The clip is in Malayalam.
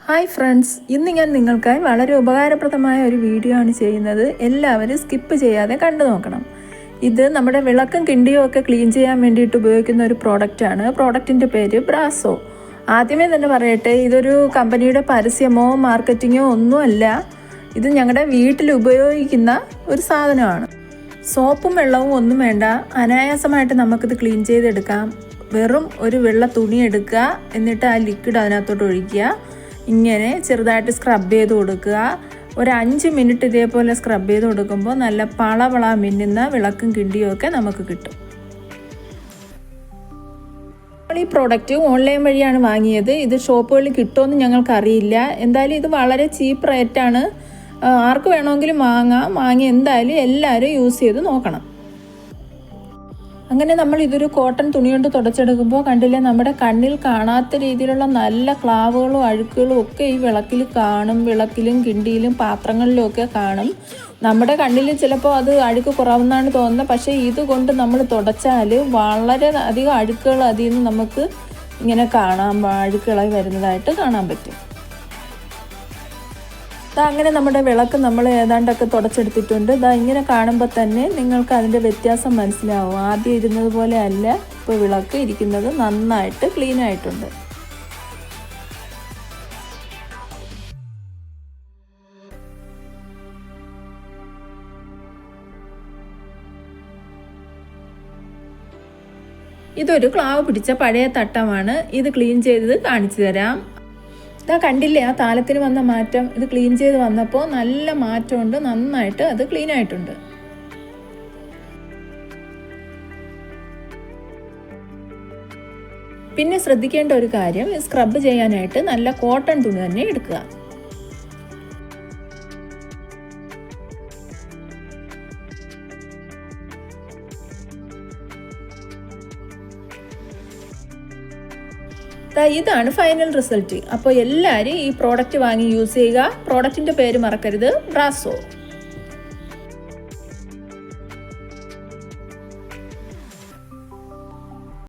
ഹായ് ഫ്രണ്ട്സ്, ഇന്ന് ഞാൻ നിങ്ങൾക്കായി വളരെ ഉപകാരപ്രദമായ ഒരു വീഡിയോ ആണ് ചെയ്യുന്നത്. എല്ലാവരും സ്കിപ്പ് ചെയ്യാതെ കണ്ടു നോക്കണം. ഇത് നമ്മുടെ വിളക്കും കിണ്ടിയും ഒക്കെ ക്ലീൻ ചെയ്യാൻ വേണ്ടിയിട്ട് ഉപയോഗിക്കുന്ന ഒരു പ്രോഡക്റ്റാണ്. പ്രോഡക്റ്റിൻ്റെ പേര് ബ്രാസോ. ആദ്യമേ തന്നെ പറയട്ടെ, ഇതൊരു കമ്പനിയുടെ പരസ്യമോ മാർക്കറ്റിങ്ങോ ഒന്നുമല്ല. ഇത് ഞങ്ങളുടെ വീട്ടിൽ ഉപയോഗിക്കുന്ന ഒരു സാധനമാണ്. സോപ്പും വെള്ളവും ഒന്നും വേണ്ട, അനായാസമായിട്ട് നമുക്കിത് ക്ലീൻ ചെയ്തെടുക്കാം. വെറും ഒരു വെള്ള തുണി എടുക്കുക, എന്നിട്ട് ആ ലിക്വിഡ് അതിനകത്തോട്ട് ഒഴിക്കുക. ഇങ്ങനെ ചെറുതായിട്ട് സ്ക്രബ് ചെയ്ത് കൊടുക്കുക. ഒരു 5 മിനിറ്റ് ഇതേപോലെ സ്ക്രബ് ചെയ്ത് കൊടുക്കുമ്പോൾ നല്ല പള മിന്നുന്ന വിളക്കും കിണ്ടിയും ഒക്കെ നമുക്ക് കിട്ടും. നമ്മൾ ഈ പ്രോഡക്റ്റ് ഓൺലൈൻ വഴിയാണ് വാങ്ങിയത്. ഇത് ഷോപ്പുകളിൽ കിട്ടുമെന്ന് ഞങ്ങൾക്കറിയില്ല. എന്തായാലും ഇത് വളരെ ചീപ്പ് റേറ്റാണ്. ആർക്ക് വേണമെങ്കിലും വാങ്ങി എന്തായാലും എല്ലാവരും യൂസ് ചെയ്ത് നോക്കണം. അങ്ങനെ നമ്മൾ ഇതൊരു കോട്ടൺ തുണി കൊണ്ട് തുടച്ചെടുക്കുമ്പോൾ കണ്ടില്ലേ, നമ്മുടെ കണ്ണിൽ കാണാത്ത രീതിയിലുള്ള നല്ല ക്ലാവുകളും അഴുക്കുകളും ഒക്കെ ഈ വിളക്കിൽ കാണും. വിളക്കിലും കിണ്ടിയിലും പാത്രങ്ങളിലും ഒക്കെ കാണും. നമ്മുടെ കണ്ണിൽ ചിലപ്പോൾ അത് അഴുക്ക് കുറവെന്നാണ് തോന്നുന്നത്. പക്ഷേ ഇതുകൊണ്ട് നമ്മൾ തുടച്ചാൽ വളരെ അധികം അഴുക്കുകൾ അതിൽ നിന്ന് നമുക്ക് ഇങ്ങനെ അഴുക്കുകളായി വരുന്നതായിട്ട് കാണാൻ പറ്റും. അങ്ങനെ നമ്മുടെ വിളക്ക് നമ്മൾ ഏതാണ്ടൊക്കെ തുടച്ചെടുത്തിട്ടുണ്ട്. ഇങ്ങനെ കാണുമ്പോൾ തന്നെ നിങ്ങൾക്ക് അതിൻ്റെ വ്യത്യാസം മനസ്സിലാവും. ആദ്യം ഇരുന്നത് പോലെ അല്ല ഇപ്പോൾ വിളക്ക് ഇരിക്കുന്നത്. നന്നായിട്ട് ക്ലീൻ ആയിട്ടുണ്ട്. ഇതൊരു ക്ലാവ് പിടിച്ച പഴയ തട്ടമാണ്. ഇത് ക്ലീൻ ചെയ്ത് കാണിച്ചു തരാം. കണ്ടില്ലേ ആ താലത്തിന് വന്ന മാറ്റം? ഇത് ക്ലീൻ ചെയ്ത് വന്നപ്പോൾ നല്ല മാറ്റമുണ്ട്. നന്നായിട്ട് അത് ക്ലീൻ ആയിട്ടുണ്ട്. പിന്നെ ശ്രദ്ധിക്കേണ്ട ഒരു കാര്യം, സ്ക്രബ് ചെയ്യാനായിട്ട് നല്ല കോട്ടൺ തുണി തന്നെ എടുക്കുക. ഇതാണ് ഫൈനൽ റിസൾട്ട്. അപ്പോൾ എല്ലാവരും ഈ പ്രോഡക്റ്റ് വാങ്ങി യൂസ് ചെയ്യുക. പ്രോഡക്റ്റിൻ്റെ പേര് മറക്കരുത്, ബ്രാസോ.